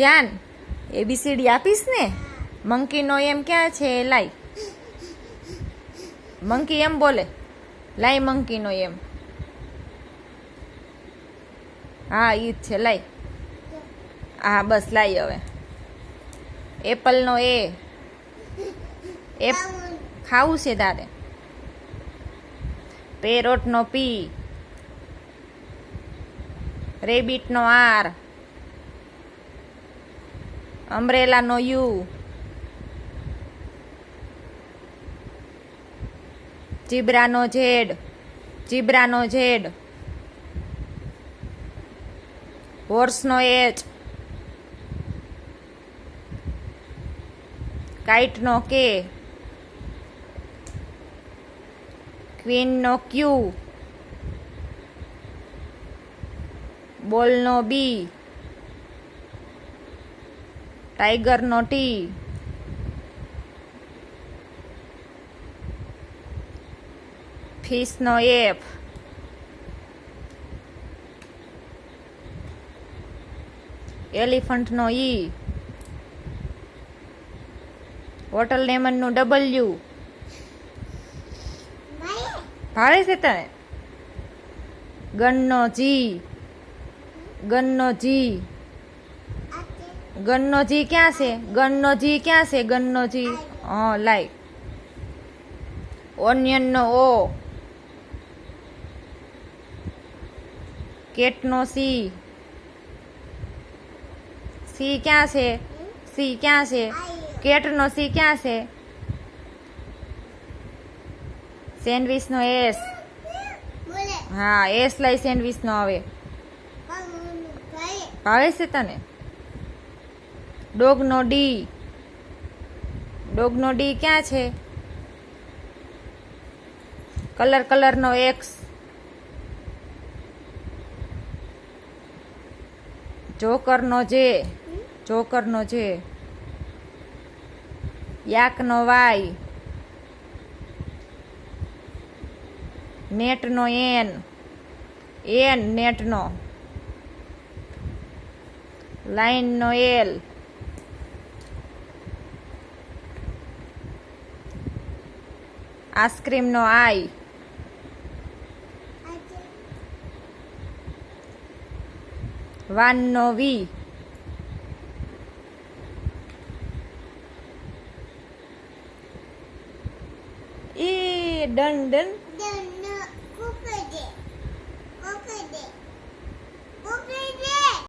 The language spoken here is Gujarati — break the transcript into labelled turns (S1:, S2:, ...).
S1: ધ્યાન. ABCD આપીશ ને. મંકીનો એમ ક્યાં છે? લાઈ. મંકી એમ બોલે. લાઈ મંકીનો એમ. હા ઈ જ છે. લાઈ. હા બસ લાઈ હવે. એપલનો એ. ખાવું છે તારે. પેરોટનો પી. રેબિટનો આર. અમ્બ્રેલાનો યુ. જીબ્રાનો ઝેડ. જીબ્રાનો ઝેડ. હોર્સનો એચ. કાઇટનો કે. ક્વીનનો ક્યુ. બોલનો બી. ટાઈગરનો ટી. ફિશનો એફ. એલિફન્ટનો ઈ. હોટલ લેમનનું ડબલ્યુ. ભાવે છે તને? ગનનો જી. ગનનો જી. ગનનો જી ક્યાં છે? ગનનો જી ક્યાં છે? ગનનો જી. હા લાઈ. ઓનિયનનો ઓ. કેટનો સી. સી ક્યાં છે? સી ક્યાં છે? કેટનો સી ક્યાં છે? સેન્ડવિચનો એસ. હા એસ લાઈ સેન્ડવિચનો આવે. ભાવે છે તને? ડોગનો ડી. ડોગનો ડી ક્યાં છે? કલરનો એક્સ. જોકરનો જે. જોકરનો જે. યાકનો વાય. નેટનો એન. એન નેટનો. લાઈનનો એલ. આઈસ્ક્રીમનો આઈ. વાનનો વી. એ ડન ડન.